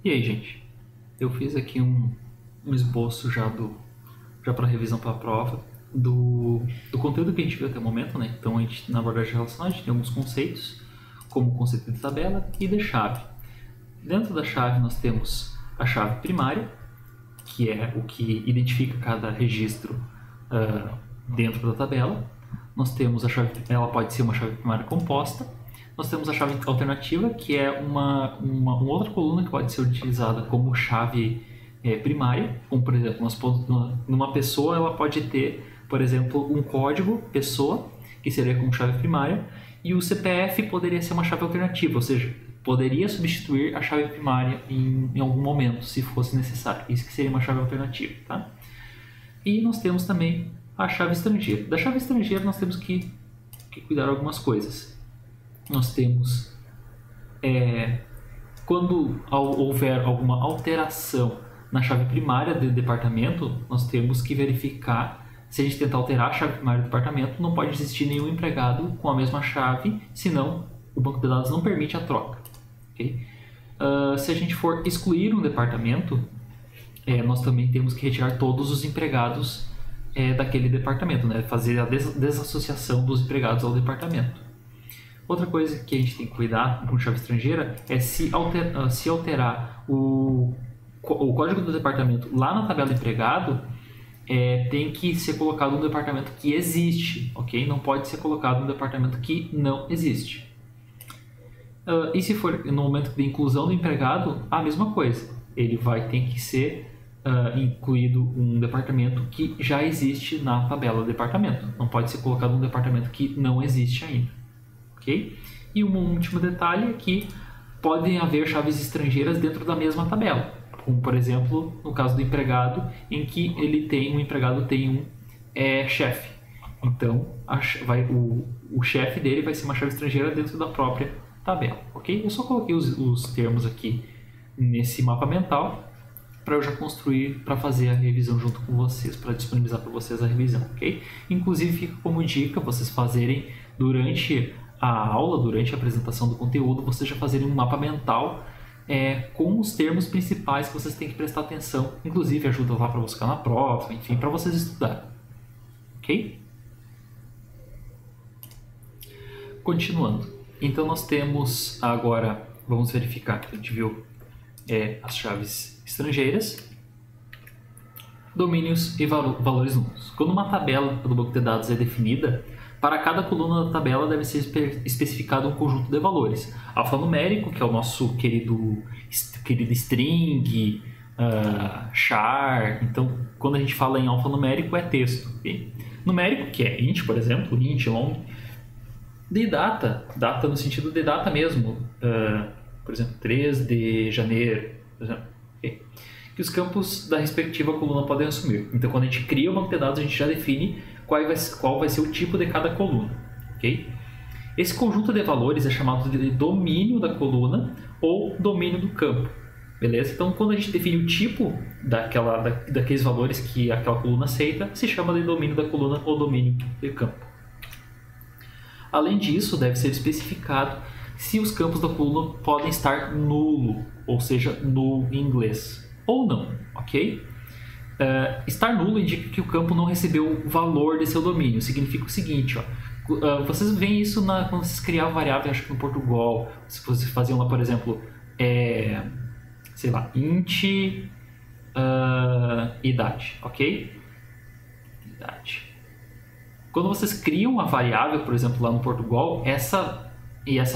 E aí, gente? Eu fiz aqui um esboço já para revisão para a prova do conteúdo que a gente viu até o momento, né? Então, a gente, na abordagem relacional, a gente tem alguns conceitos, como o conceito de tabela e de chave. Dentro da chave, nós temos a chave primária, que é o que identifica cada registro dentro da tabela. Nós temos a chave, ela pode ser uma chave primária composta. Nós temos a chave alternativa, que é uma outra coluna que pode ser utilizada como chave primária. Como, por exemplo, numa pessoa ela pode ter, por exemplo, um código pessoa, que seria como chave primária, e o CPF poderia ser uma chave alternativa, ou seja, poderia substituir a chave primária em algum momento, se fosse necessário. Isso que seria uma chave alternativa, tá? E nós temos também a chave estrangeira. Da chave estrangeira nós temos que cuidar de algumas coisas. Nós temos, quando houver alguma alteração na chave primária do departamento, nós temos que verificar, se a gente tentar alterar a chave primária do departamento, não pode existir nenhum empregado com a mesma chave, senão o banco de dados não permite a troca. Okay? Se a gente for excluir um departamento, nós também temos que retirar todos os empregados daquele departamento, né? Fazer a desassociação dos empregados ao departamento. Outra coisa que a gente tem que cuidar com chave estrangeira é se alterar o código do departamento lá na tabela empregado, tem que ser colocado no departamento que existe, ok? Não pode ser colocado no departamento que não existe. E se for no momento de inclusão do empregado, a mesma coisa. Ele vai ter que ser incluído um departamento que já existe na tabela do departamento. Não pode ser colocado um departamento que não existe ainda. Okay? E um último detalhe é que podem haver chaves estrangeiras dentro da mesma tabela, como por exemplo no caso do empregado, em que o empregado tem um chefe, então o chefe dele vai ser uma chave estrangeira dentro da própria tabela, ok? Eu só coloquei os termos aqui nesse mapa mental para eu já construir, para fazer a revisão junto com vocês, para disponibilizar para vocês a revisão, ok? Inclusive fica como dica vocês fazerem durante a aula, durante a apresentação do conteúdo, vocês já fazerem um mapa mental com os termos principais que vocês têm que prestar atenção. Inclusive ajuda lá para buscar na prova, enfim, para vocês estudarem. Ok? Continuando. Então nós temos agora, vamos verificar que a gente viu as chaves estrangeiras, domínios e valores nulos. Quando uma tabela do banco de dados é definida, para cada coluna da tabela deve ser especificado um conjunto de valores. Alfanumérico, que é o nosso querido string, char. Então, quando a gente fala em alfanumérico, é texto. Okay? Numérico, que é int, por exemplo, int, long. De data no sentido de data mesmo. Por exemplo, 3 de janeiro. Por exemplo. Okay? Que os campos da respectiva coluna podem assumir. Então, quando a gente cria o banco de dados, a gente já define qual vai ser o tipo de cada coluna. Okay? Esse conjunto de valores é chamado de domínio da coluna ou domínio do campo. Beleza? Então, quando a gente define o tipo daqueles valores que aquela coluna aceita, se chama de domínio da coluna ou domínio do campo. Além disso, deve ser especificado se os campos da coluna podem estar nulo, ou seja, null em inglês, ou não, ok? Estar nulo indica que o campo não recebeu o valor de seu domínio. Significa o seguinte, vocês veem isso quando vocês criavam variável, acho que no Portugal, se vocês faziam lá, por exemplo, sei lá, int idade, ok? Idade. Quando vocês criam uma variável, por exemplo, lá no Portugal, essa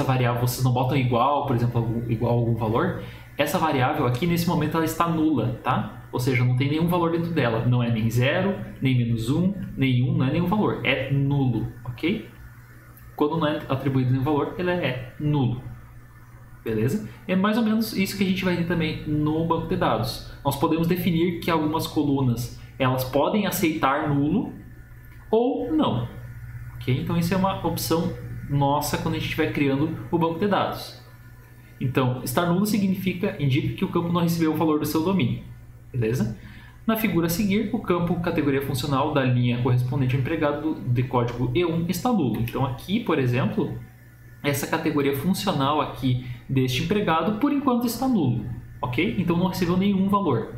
variável vocês não botam igual, por exemplo, igual a algum valor, essa variável aqui, nesse momento, ela está nula, tá? Ou seja, não tem nenhum valor dentro dela. Não é nem 0, nem -1, nem 1, não é nenhum valor. É nulo, ok? Quando não é atribuído nenhum valor, ele é nulo. Beleza? É mais ou menos isso que a gente vai ter também no banco de dados. Nós podemos definir que algumas colunas, elas podem aceitar nulo ou não. Ok? Então, isso é uma opção nossa quando a gente estiver criando o banco de dados. Então, estar nulo indica que o campo não recebeu o valor do seu domínio. Beleza? Na figura a seguir, o campo categoria funcional da linha correspondente ao empregado de código E1 está nulo. Então aqui, por exemplo, essa categoria funcional aqui deste empregado, por enquanto está nulo. ok? Então não recebeu nenhum valor.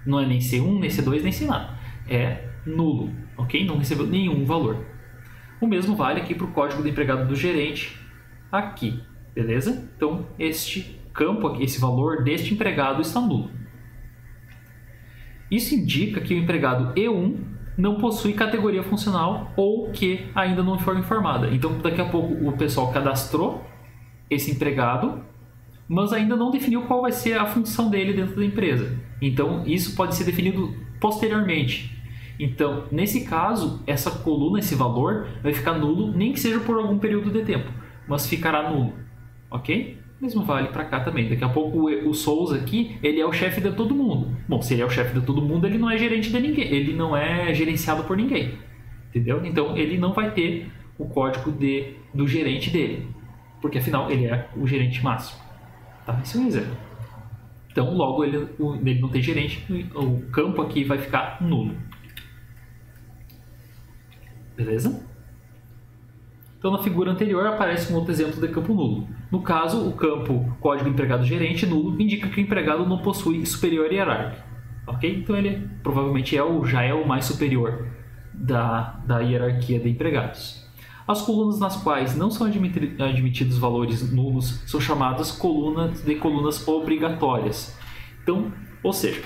Não é nem C1, nem C2, nem C nada. É nulo, ok? Não recebeu nenhum valor. O mesmo vale aqui para o código do empregado do gerente aqui, beleza? Então este campo aqui, esse valor deste empregado está nulo. Isso indica que o empregado E1 não possui categoria funcional ou que ainda não foi informada. Então daqui a pouco o pessoal cadastrou esse empregado, mas ainda não definiu qual vai ser a função dele dentro da empresa. Então isso pode ser definido posteriormente. Então, nesse caso, essa coluna, esse valor, vai ficar nulo, nem que seja por algum período de tempo, mas ficará nulo, ok? Mesmo vale para cá também. Daqui a pouco o Souza aqui, ele é o chefe de todo mundo. Bom, se ele é o chefe de todo mundo, ele não é gerente de ninguém, ele não é gerenciado por ninguém, entendeu? Então, ele não vai ter o código do gerente dele, porque afinal ele é o gerente máximo, tá? Esse é um exemplo. Então, logo ele não tem gerente, o campo aqui vai ficar nulo. Beleza? Então, na figura anterior aparece um outro exemplo de campo nulo. No caso, o campo código empregado gerente nulo indica que o empregado não possui superior hierárquico. Ok? Então, ele provavelmente já é o mais superior da hierarquia de empregados. As colunas nas quais não são admitidos valores nulos são chamadas colunas obrigatórias. Então, ou seja,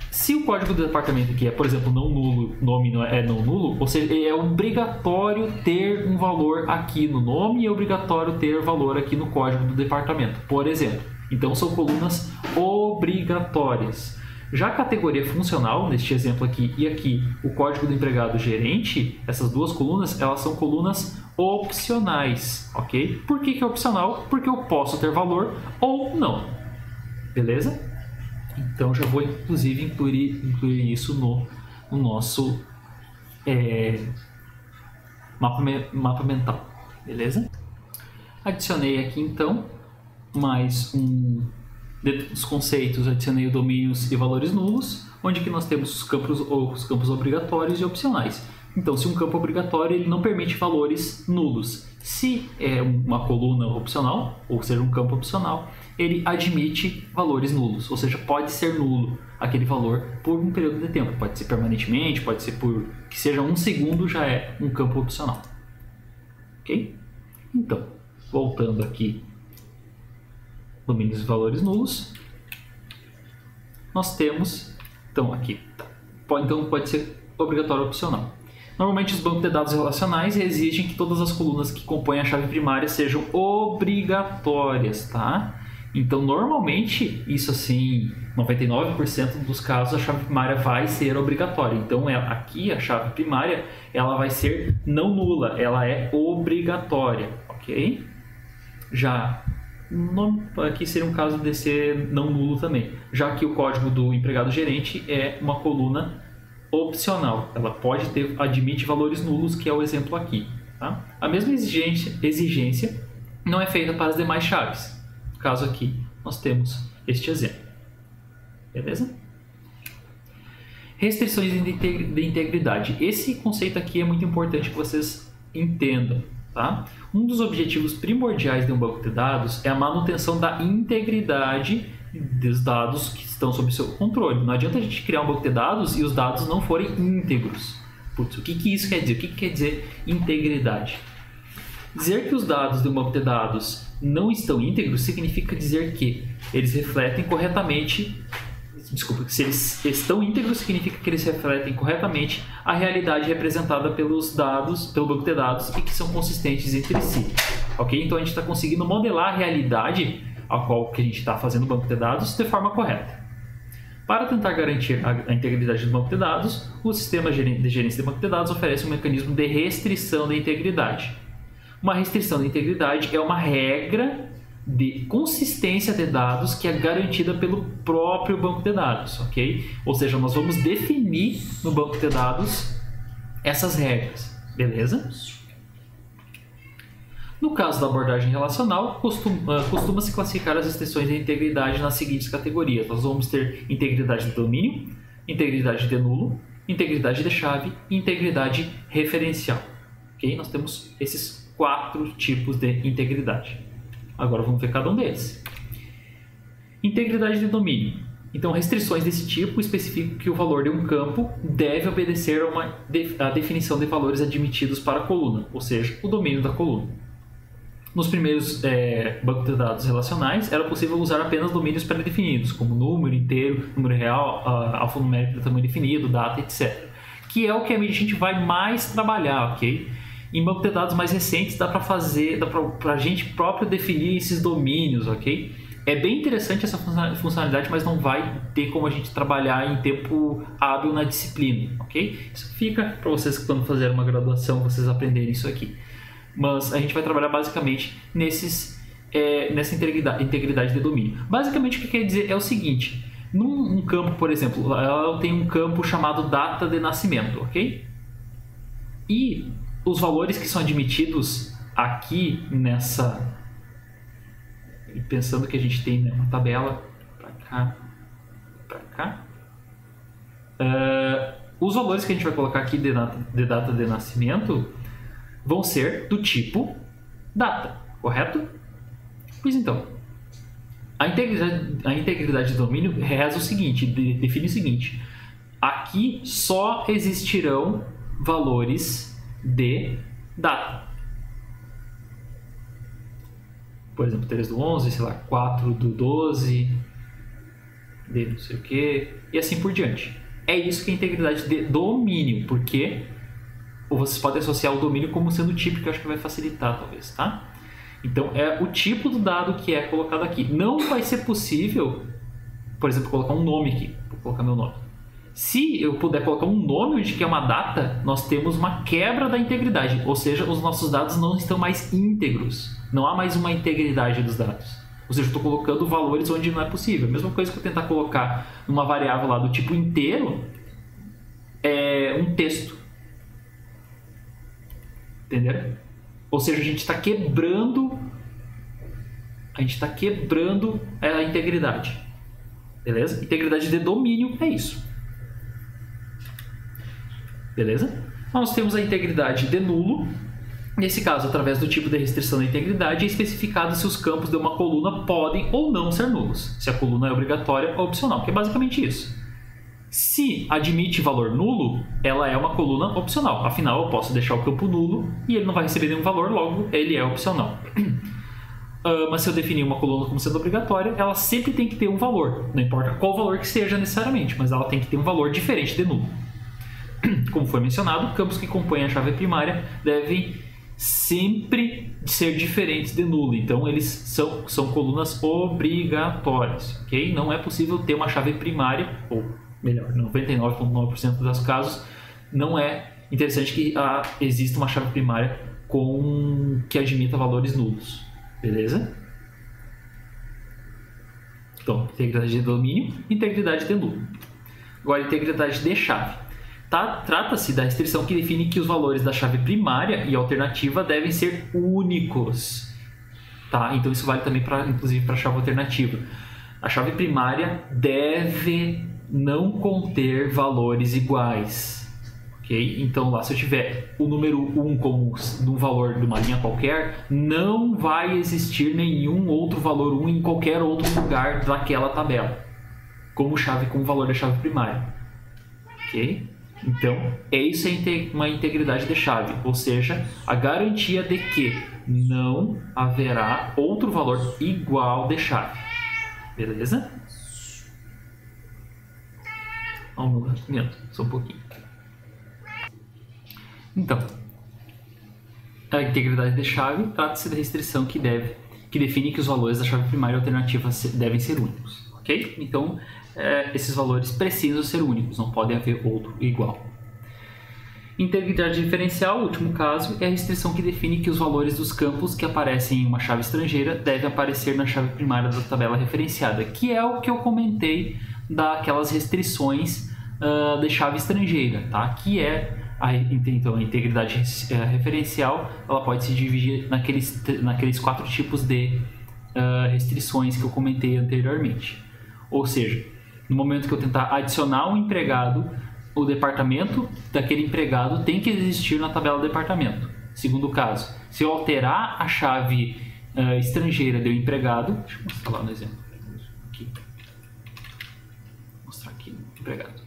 se o código do departamento aqui é, por exemplo, não nulo, nome é não nulo, ou seja, é obrigatório ter um valor aqui no nome e é obrigatório ter valor aqui no código do departamento, por exemplo. Então, são colunas obrigatórias. Já a categoria funcional, neste exemplo aqui e aqui, o código do empregado gerente, essas duas colunas, elas são colunas opcionais, ok? Por que é opcional? Porque eu posso ter valor ou não, beleza? Então, já vou, inclusive, incluir isso no nosso mapa mental, beleza? Adicionei aqui, então, mais dentro dos conceitos, adicionei domínios e valores nulos, onde que nós temos os campos obrigatórios e opcionais. Então, se um campo obrigatório, ele não permite valores nulos. Se é uma coluna opcional, ou seja, um campo opcional, ele admite valores nulos, ou seja, pode ser nulo aquele valor por um período de tempo. Pode ser permanentemente, pode ser por que seja 1 segundo, já é um campo opcional. Ok? Então, voltando aqui, domínios e valores nulos, nós temos, então aqui, então pode ser obrigatório ou opcional. Normalmente os bancos de dados relacionais exigem que todas as colunas que compõem a chave primária sejam obrigatórias, tá? Então, normalmente, isso assim, 99% dos casos a chave primária vai ser obrigatória. Então, aqui a chave primária, ela vai ser não nula, ela é obrigatória, ok? Já aqui seria um caso de ser não nulo também, já que o código do empregado gerente é uma coluna opcional, ela admite valores nulos, que é o exemplo aqui, tá? A mesma exigência não é feita para as demais chaves. No caso aqui, nós temos este exemplo, beleza? Restrições de integridade. Esse conceito aqui é muito importante que vocês entendam, tá? Um dos objetivos primordiais de um banco de dados é a manutenção da integridade dos dados que estão sob seu controle. Não adianta a gente criar um banco de dados e os dados não forem íntegros. Putz, o que isso quer dizer? O que quer dizer integridade? Dizer que os dados de um banco de dados não estão íntegros significa dizer que eles refletem corretamente. Desculpa, se eles estão íntegros significa que eles refletem corretamente a realidade representada pelos dados, pelo banco de dados, e que são consistentes entre si. Ok? Então a gente está conseguindo modelar a realidade a qual que a gente está fazendo o banco de dados de forma correta. Para tentar garantir a integridade do banco de dados, o sistema de gerência de banco de dados oferece um mecanismo de restrição da integridade. Uma restrição da integridade é uma regra de consistência de dados que é garantida pelo próprio banco de dados, ok? Ou seja, nós vamos definir no banco de dados essas regras, beleza? No caso da abordagem relacional, costuma-se classificar as restrições de integridade nas seguintes categorias. Nós vamos ter integridade de domínio, integridade de nulo, integridade de chave e integridade referencial. Ok? Nós temos esses 4 tipos de integridade. Agora vamos ver cada um deles. Integridade de domínio. Então, restrições desse tipo especificam que o valor de um campo deve obedecer a definição de valores admitidos para a coluna, ou seja, o domínio da coluna. Nos primeiros bancos de dados relacionais, era possível usar apenas domínios pré-definidos, como número inteiro, número real, alfanumérico de tamanho definido, data, etc. Que é o que a gente vai mais trabalhar, ok? Em bancos de dados mais recentes, dá para a gente próprio definir esses domínios, ok? É bem interessante essa funcionalidade, mas não vai ter como a gente trabalhar em tempo hábil na disciplina, ok? Isso fica para vocês que estão fazendo uma graduação, vocês aprenderem isso aqui. Mas a gente vai trabalhar basicamente nessa integridade de domínio. Basicamente o que quer dizer é o seguinte: num campo, por exemplo, eu tenho um campo chamado data de nascimento, ok? E os valores que são admitidos aqui nessa... Pensando que a gente tem uma tabela para cá, os valores que a gente vai colocar aqui de data de nascimento vão ser do tipo data, correto? Pois então, a integridade de domínio reza o seguinte, define o seguinte: aqui só existirão valores de data. Por exemplo, 3 do 11, sei lá, 4 do 12, de não sei o que, e assim por diante. É isso que é integridade de domínio, porque vocês podem associar o domínio como sendo tipo, que eu acho que vai facilitar, talvez, tá? Então, é o tipo do dado que é colocado aqui. Não vai ser possível, por exemplo, colocar um nome aqui. Vou colocar meu nome. Se eu puder colocar um nome onde que é uma data, nós temos uma quebra da integridade, ou seja, os nossos dados não estão mais íntegros. Não há mais uma integridade dos dados. Ou seja, eu estou colocando valores onde não é possível. A mesma coisa que eu tentar colocar numa variável lá do tipo inteiro, é um texto. Entenderam? Ou seja, a gente está quebrando a integridade. Beleza? Integridade de domínio é isso. Beleza? Nós temos a integridade de nulo. Nesse caso, através do tipo de restrição da integridade, é especificado se os campos de uma coluna podem ou não ser nulos. Se a coluna é obrigatória ou opcional, que é basicamente isso. Se admite valor nulo, ela é uma coluna opcional. Afinal, eu posso deixar o campo nulo e ele não vai receber nenhum valor, logo ele é opcional. Mas se eu definir uma coluna como sendo obrigatória, ela sempre tem que ter um valor. Não importa qual valor que seja necessariamente, mas ela tem que ter um valor diferente de nulo. Como foi mencionado, campos que compõem a chave primária devem sempre ser diferentes de nulo. Então, eles são colunas obrigatórias, ok? Não é possível ter uma chave primária, ou melhor, 99,9% dos casos, não é interessante que exista uma chave primária que admita valores nulos. Beleza? Então, integridade de domínio, integridade de nulo. Agora, integridade de chave. Trata-se da restrição que define que os valores da chave primária e alternativa devem ser únicos. Tá? Então, isso vale também, inclusive, para a chave alternativa. A chave primária deve não conter valores iguais. Okay? Então, lá, se eu tiver o número 1 como um valor de uma linha qualquer, não vai existir nenhum outro valor 1 em qualquer outro lugar daquela tabela, como valor da chave primária. Ok? Então, isso é uma integridade de chave, ou seja, a garantia de que não haverá outro valor igual de chave. Beleza? Olha o meu documento, só um pouquinho. Então, a integridade de chave trata-se da restrição que define que os valores da chave primária e alternativa devem ser únicos. Ok? Então, esses valores precisam ser únicos, não podem haver outro igual. Integridade diferencial, o último caso, é a restrição que define que os valores dos campos que aparecem em uma chave estrangeira devem aparecer na chave primária da tabela referenciada, que é o que eu comentei daquelas restrições de chave estrangeira, tá? Que é então, a integridade referencial, ela pode se dividir naqueles 4 tipos de restrições que eu comentei anteriormente. Ou seja, no momento que eu tentar adicionar um empregado, o departamento daquele empregado tem que existir na tabela departamento. Segundo caso, se eu alterar a chave estrangeira do empregado, deixa eu mostrar lá no exemplo aqui. empregado.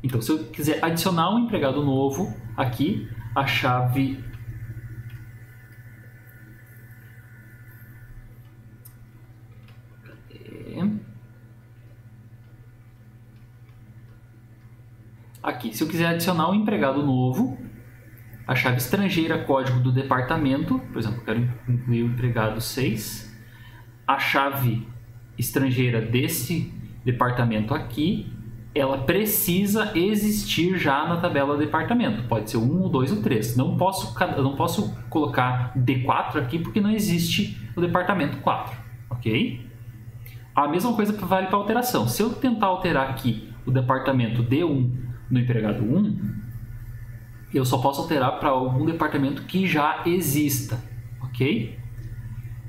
Então, se eu quiser adicionar um empregado novo aqui, a chave aqui, se eu quiser adicionar um empregado novo, a chave estrangeira código do departamento, por exemplo, eu quero incluir o empregado 6, a chave estrangeira desse departamento aqui, ela precisa existir já na tabela departamento. Pode ser 1, 2 ou 3. Eu não posso colocar D4 aqui porque não existe o departamento 4, ok? A mesma coisa vale para alteração. Se eu tentar alterar aqui o departamento D1 no empregado 1, eu só posso alterar para algum departamento que já exista, ok?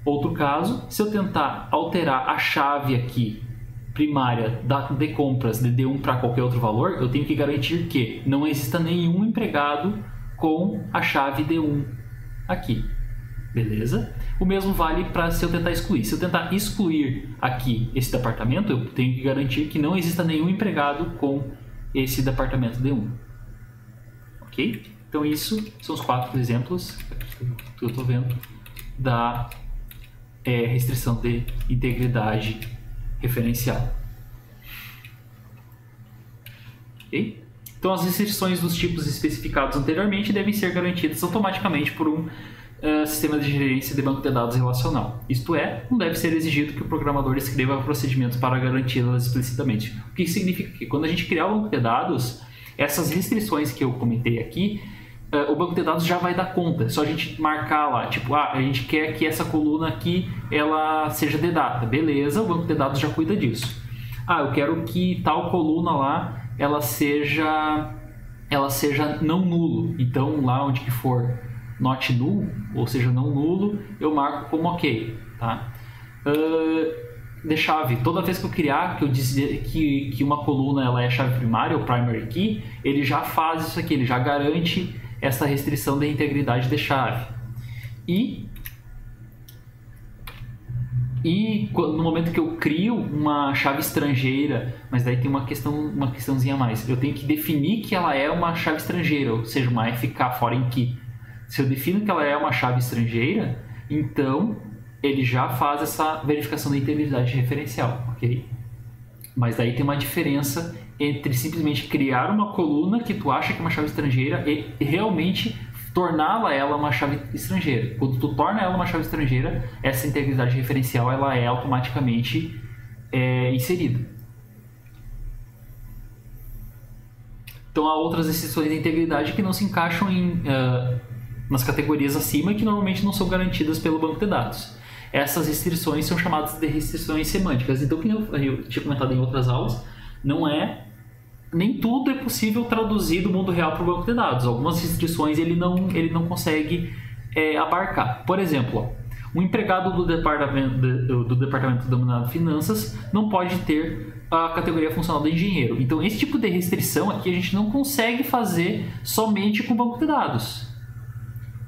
Outro caso, se eu tentar alterar a chave aqui primária de compras de D1 para qualquer outro valor, eu tenho que garantir que não exista nenhum empregado com a chave D1 aqui, beleza? O mesmo vale para se eu tentar excluir. Se eu tentar excluir aqui esse departamento, eu tenho que garantir que não exista nenhum empregado com esse departamento D1. Ok? Então isso são os 4 exemplos que eu estou vendo da restrição de integridade referencial. Ok? Então as restrições dos tipos especificados anteriormente devem ser garantidas automaticamente por um sistema de gerência de banco de dados relacional. Isto é, não deve ser exigido que o programador escreva procedimentos para garanti-las explicitamente. O que significa que quando a gente criar um banco de dados, essas restrições que eu comentei aqui, o banco de dados já vai dar conta. É só a gente marcar lá, tipo, a gente quer que essa coluna aqui ela seja de data. Beleza, o banco de dados já cuida disso. Eu quero que tal coluna lá ela seja não nulo. Então, lá onde que for not null, ou seja, não nulo, eu marco como ok, tá? De chave, toda vez que eu criar, que eu dizer que uma coluna ela é chave primária, ou primary key, ele já faz isso aqui, ele já garante essa restrição de integridade de chave. E no momento que eu crio uma chave estrangeira, mas daí tem uma questãozinha a mais, eu tenho que definir que ela é uma chave estrangeira, ou seja, uma FK foreign key. Se eu defino que ela é uma chave estrangeira, então ele já faz essa verificação da integridade referencial, ok? Mas daí tem uma diferença entre simplesmente criar uma coluna que tu acha que é uma chave estrangeira e realmente torná-la ela uma chave estrangeira. Quando tu torna ela uma chave estrangeira, essa integridade referencial ela é automaticamente inserida. Então há outras exceções de integridade que não se encaixam nas categorias acima e que normalmente não são garantidas pelo banco de dados. Essas restrições são chamadas de restrições semânticas. Então, como eu tinha comentado em outras aulas, nem tudo é possível traduzir do mundo real para o banco de dados. Algumas restrições ele não consegue abarcar. Por exemplo, um empregado do departamento denominado finanças não pode ter a categoria funcional de engenheiro. Então, esse tipo de restrição aqui a gente não consegue fazer somente com o banco de dados.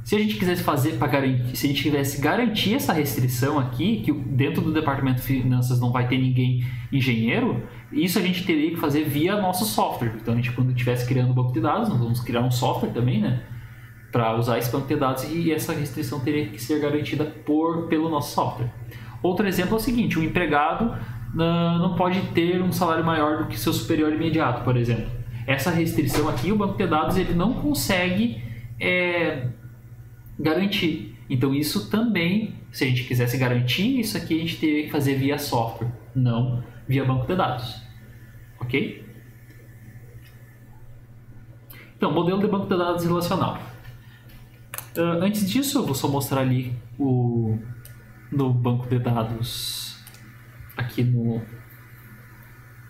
Se a gente quisesse fazer para garantir, se a gente quisesse garantir essa restrição aqui, que dentro do departamento de finanças não vai ter ninguém engenheiro, isso a gente teria que fazer via nosso software. Então, a gente, quando estivesse criando o banco de dados, nós vamos criar um software também, né, para usar esse banco de dados, e essa restrição teria que ser garantida pelo nosso software. Outro exemplo é o seguinte: um empregado não pode ter um salário maior do que seu superior imediato, por exemplo. Essa restrição aqui, o banco de dados ele não consegue garantir. Então isso também, se a gente quisesse garantir, isso aqui a gente teria que fazer via software, não via banco de dados. Ok? Então, modelo de banco de dados relacional. Antes disso, eu vou só mostrar ali no banco de dados, aqui no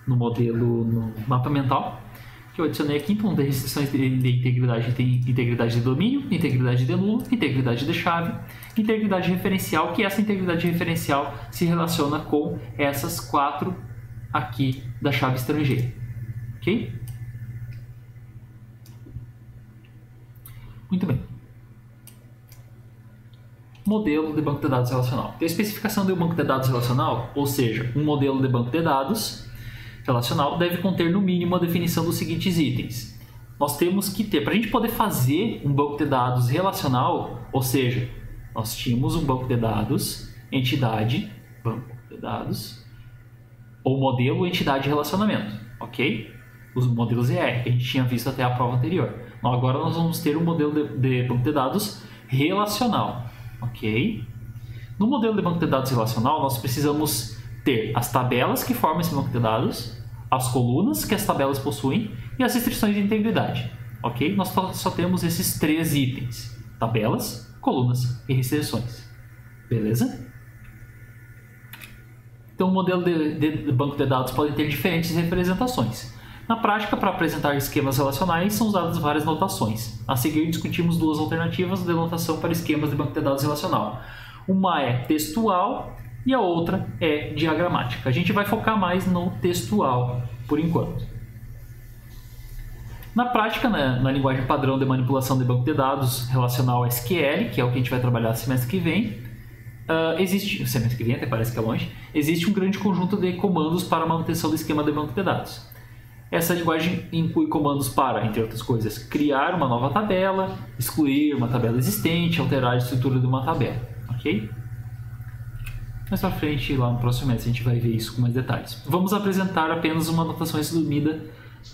modelo, no mapa mental, que eu adicionei aqui. Então, de restrições de integridade, tem integridade de domínio, integridade de nulo, integridade de chave, integridade referencial, que essa integridade referencial se relaciona com essas 4 aqui da chave estrangeira. Ok? Muito bem. Modelo de banco de dados relacional. Então, a especificação de um banco de dados relacional, ou seja, um modelo de banco de dados, relacional deve conter no mínimo a definição dos seguintes itens. Nós temos que ter, para a gente poder fazer um banco de dados relacional, ou seja, nós tínhamos um banco de dados, entidade, banco de dados, ou modelo, entidade e relacionamento, ok? Os modelos ER, que a gente tinha visto até a prova anterior. Então, agora nós vamos ter um modelo de banco de dados relacional, ok? No modelo de banco de dados relacional, nós precisamos ter as tabelas que formam esse banco de dados, as colunas que as tabelas possuem e as restrições de integridade, ok? Nós só temos esses 3 itens: tabelas, colunas e restrições, beleza? Então, o modelo de banco de dados pode ter diferentes representações. Na prática, para apresentar esquemas relacionais, são usadas várias notações. A seguir, discutimos 2 alternativas de notação para esquemas de banco de dados relacional. Uma é textual e a outra é diagramática. A gente vai focar mais no textual por enquanto. Na prática, na linguagem padrão de manipulação de banco de dados relacional SQL, que é o que a gente vai trabalhar semestre que vem, semestre que vem até parece que é longe, existe um grande conjunto de comandos para a manutenção do esquema de banco de dados. Essa linguagem inclui comandos para, entre outras coisas, criar uma nova tabela, excluir uma tabela existente, alterar a estrutura de uma tabela, ok? Mais para frente, lá no próximo semestre, a gente vai ver isso com mais detalhes. Vamos apresentar apenas uma notação resumida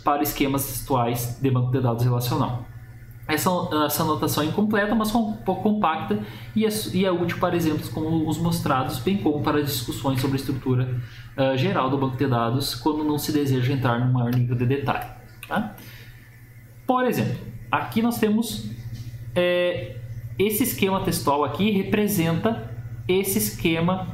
para esquemas textuais de banco de dados relacional. Essa notação é incompleta, mas um pouco compacta e é útil para exemplos como os mostrados, bem como para discussões sobre a estrutura geral do banco de dados, quando não se deseja entrar num maior nível de detalhe. Tá? Por exemplo, aqui nós temos esse esquema textual aqui representa esse esquema,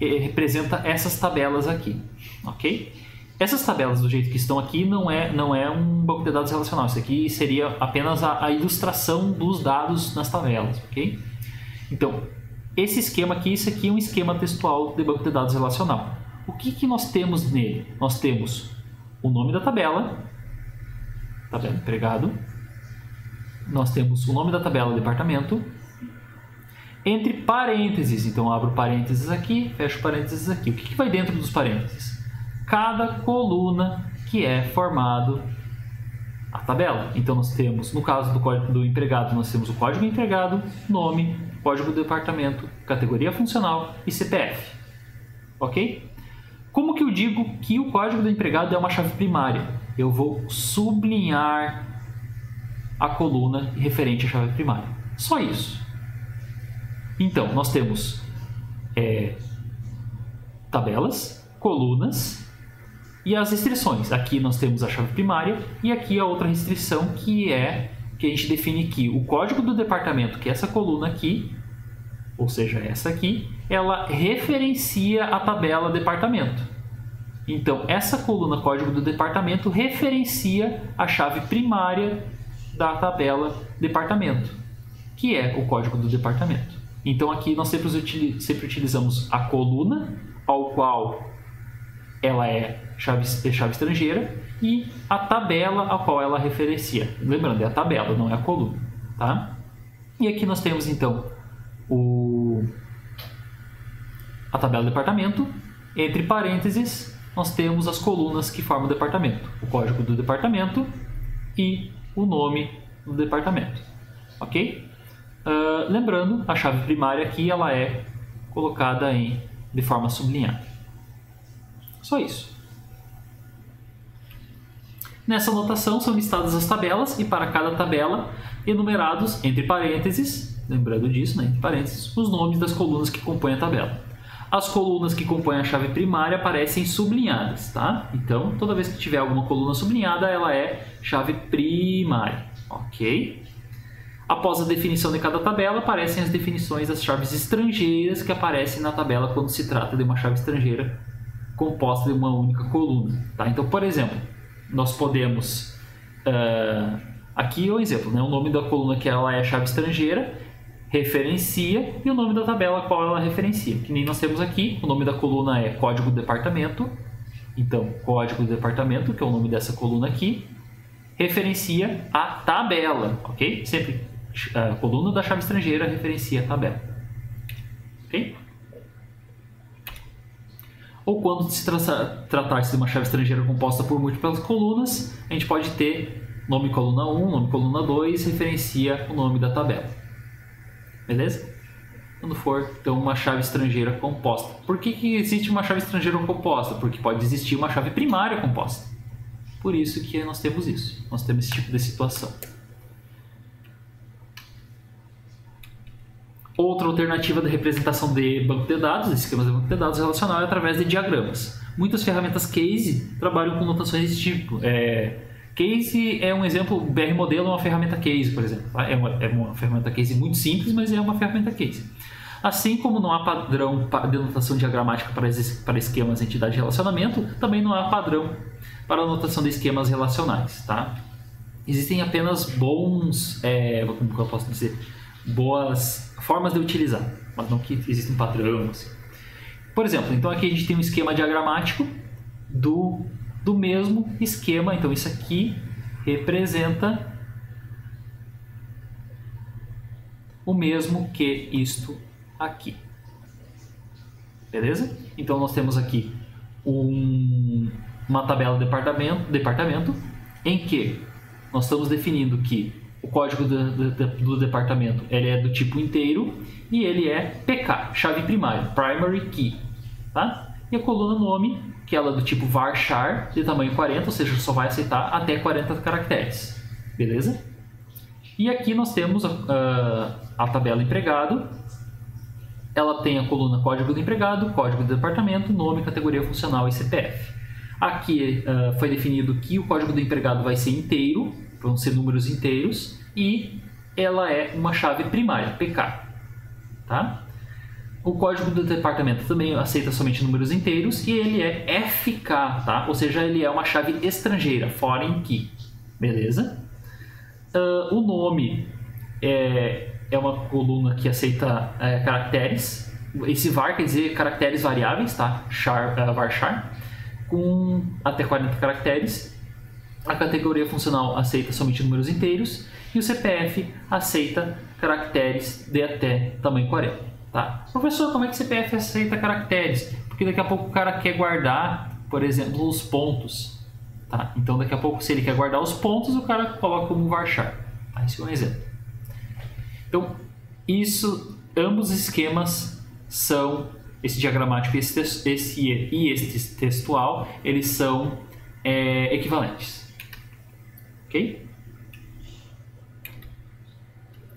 representa essas tabelas aqui, ok? Essas tabelas do jeito que estão aqui não é um banco de dados relacional. Isso aqui seria apenas a ilustração dos dados nas tabelas, ok? Então, esse esquema aqui, isso aqui é um esquema textual de banco de dados relacional. O que nós temos nele? Nós temos o nome da tabela empregado. Nós temos o nome da tabela departamento. Entre parênteses, então eu abro parênteses aqui, fecho parênteses aqui. O que vai dentro dos parênteses? Cada coluna que é formado a tabela. Então nós temos, no caso do código do empregado, nós temos o código empregado, nome, código do departamento, categoria funcional e CPF. Ok? Como que eu digo que o código do empregado é uma chave primária? Eu vou sublinhar a coluna referente à chave primária. Só isso. Então, nós temos tabelas, colunas e as restrições. Aqui nós temos a chave primária e aqui a outra restrição que a gente define que o código do departamento, que é essa coluna aqui, ou seja, essa aqui, ela referencia a tabela departamento. Então, essa coluna código do departamento referencia a chave primária da tabela departamento, que é o código do departamento. Então, aqui nós sempre utilizamos a coluna, ao qual ela é chave estrangeira, e a tabela a qual ela referencia. Lembrando, é a tabela, não é a coluna. Tá? E aqui nós temos, então, a tabela departamento. Entre parênteses, nós temos as colunas que formam o departamento. O código do departamento e o nome do departamento. Ok? Lembrando, a chave primária aqui ela é colocada de forma sublinhada. Só isso. Nessa anotação são listadas as tabelas e para cada tabela enumerados entre parênteses, lembrando disso, né, entre parênteses, os nomes das colunas que compõem a tabela. As colunas que compõem a chave primária aparecem sublinhadas, tá? Então, toda vez que tiver alguma coluna sublinhada, ela é chave primária, ok? Após a definição de cada tabela, aparecem as definições das chaves estrangeiras que aparecem na tabela quando se trata de uma chave estrangeira composta de uma única coluna. Tá? Então, por exemplo, nós podemos... aqui é o exemplo, né? O nome da coluna que ela é chave estrangeira, referencia, e o nome da tabela a qual ela referencia. Que nem nós temos aqui, o nome da coluna é código do departamento. Então, código do departamento, que é o nome dessa coluna aqui, referencia a tabela, ok? Sempre a coluna da chave estrangeira referencia a tabela, ok? Ou quando se tratar-se de uma chave estrangeira composta por múltiplas colunas, a gente pode ter nome coluna 1, nome coluna 2, referencia o nome da tabela. Beleza? Quando for, então, uma chave estrangeira composta. Por que existe uma chave estrangeira composta? Porque pode existir uma chave primária composta. Por isso que nós temos isso. Nós temos esse tipo de situação. Outra alternativa de representação de banco de dados, esquemas de banco de dados relacional, é através de diagramas. Muitas ferramentas case trabalham com notações desse tipo. Case é um exemplo, o BR Modelo é uma ferramenta case, por exemplo. É uma ferramenta case muito simples, mas é uma ferramenta case. Assim como não há padrão de notação diagramática para esquemas de entidade de relacionamento, também não há padrão para a notação de esquemas relacionais. Tá? Existem apenas bons, como eu posso dizer, boas formas de utilizar, mas não que existe um padrão. Assim. Por exemplo, então aqui a gente tem um esquema diagramático do mesmo esquema. Então isso aqui representa o mesmo que isto aqui. Beleza? Então nós temos aqui uma tabela departamento em que nós estamos definindo que o código do departamento ele é do tipo inteiro e ele é PK, chave primária, primary key. Tá? E a coluna nome, que ela é do tipo varchar, de tamanho 40, ou seja, só vai aceitar até 40 caracteres. Beleza? E aqui nós temos a tabela empregado. Ela tem a coluna código do empregado, código do departamento, nome, categoria funcional e CPF. Aqui foi definido que o código do empregado vai ser inteiro, vão ser números inteiros, e ela é uma chave primária, PK. Tá? O código do departamento também aceita somente números inteiros e ele é FK, tá? Ou seja, ele é uma chave estrangeira, foreign key. Beleza? O nome é uma coluna que aceita caracteres. Esse var quer dizer caracteres variáveis, tá? Varchar, com até 40 caracteres. A categoria funcional aceita somente números inteiros e o CPF aceita caracteres de até tamanho 40. Tá? Professor, como é que o CPF aceita caracteres? Porque daqui a pouco o cara quer guardar, por exemplo, os pontos. Tá? Então daqui a pouco, se ele quer guardar os pontos, o cara coloca como varchar. Tá? Esse é um exemplo. Então, ambos os esquemas são, esse diagramático e esse textual, eles são equivalentes. Ok?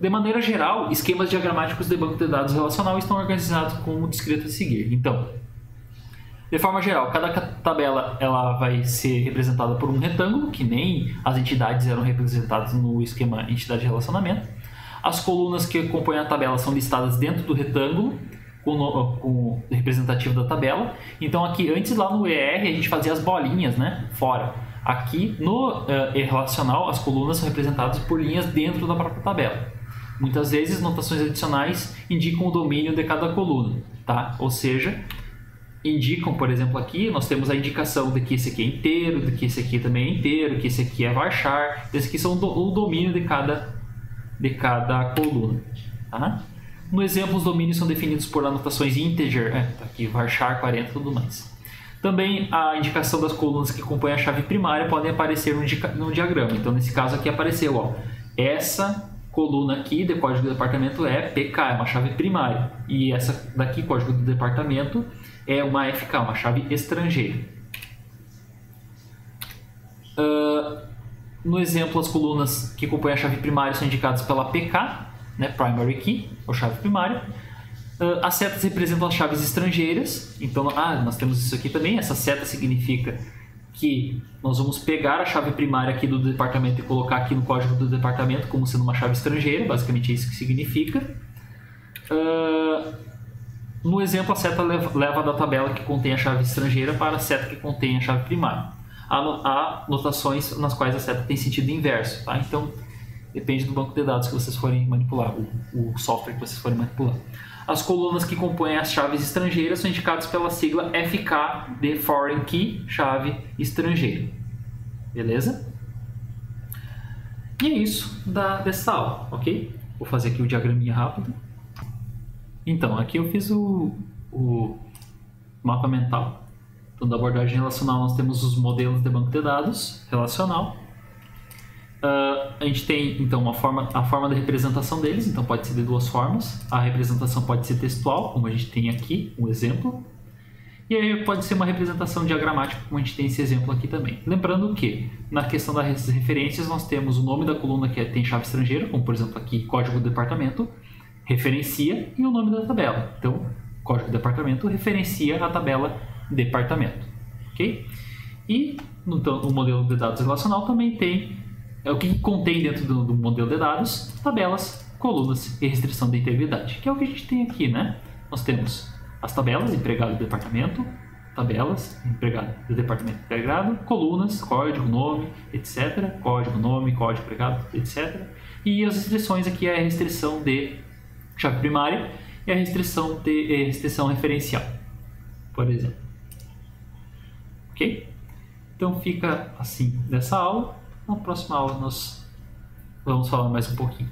De maneira geral, esquemas diagramáticos de banco de dados relacional estão organizados como descrito a seguir. Então, de forma geral, cada tabela ela vai ser representada por um retângulo, que nem as entidades eram representadas no esquema entidade de relacionamento. As colunas que compõem a tabela são listadas dentro do retângulo, com o representativo da tabela. Então, aqui, antes lá no ER, a gente fazia as bolinhas, né, fora. Aqui no relacional, as colunas são representadas por linhas dentro da própria tabela. Muitas vezes, notações adicionais indicam o domínio de cada coluna, tá? Ou seja, indicam, por exemplo, aqui nós temos a indicação de que esse aqui é inteiro, de que esse aqui também é inteiro, que esse aqui é varchar, esses aqui são o domínio de cada coluna, tá? No exemplo, os domínios são definidos por anotações integer, tá aqui varchar 40 e tudo mais. Também a indicação das colunas que compõem a chave primária podem aparecer no diagrama. Então, nesse caso aqui apareceu, ó, essa coluna aqui de código do departamento é PK, é uma chave primária. E essa daqui, código do departamento, é uma FK, uma chave estrangeira. No exemplo, as colunas que compõem a chave primária são indicadas pela PK, né, primary key, ou chave primária. As setas representam as chaves estrangeiras. Então, nós temos isso aqui também. Essa seta significa que nós vamos pegar a chave primária aqui do departamento e colocar aqui no código do departamento como sendo uma chave estrangeira. Basicamente é isso que significa. No exemplo, a seta leva da tabela que contém a chave estrangeira para a seta que contém a chave primária. Há notações nas quais a seta tem sentido inverso, tá? Então, depende do banco de dados que vocês forem manipular, o software que vocês forem manipular. As colunas que compõem as chaves estrangeiras são indicadas pela sigla FK de Foreign Key, chave estrangeira. Beleza? E é isso dessa aula, ok? Vou fazer aqui o diagraminha rápido. Então, aqui eu fiz o mapa mental Então, da abordagem relacional, nós temos os modelos de banco de dados relacional. A gente tem, então, a forma de representação deles, então pode ser de duas formas. A representação pode ser textual, como a gente tem aqui, um exemplo. E aí pode ser uma representação diagramática, como a gente tem esse exemplo aqui também. Lembrando que, na questão das referências, nós temos o nome da coluna que tem chave estrangeira, como por exemplo aqui, código do departamento, referencia, e o nome da tabela. Então, código do departamento referencia a tabela departamento. Ok? E então, o modelo de dados relacional também tem o que contém dentro do modelo de dados, tabelas, colunas e restrição de integridade, que é o que a gente tem aqui, né? Nós temos as tabelas, empregado do departamento, tabelas, empregado do departamento empregado, colunas, código, nome, etc. Código, nome, código, empregado, etc. E as restrições aqui é a restrição de chave primária e a restrição referencial, por exemplo. Ok? Então fica assim dessa aula. Na próxima aula nós vamos falar mais um pouquinho.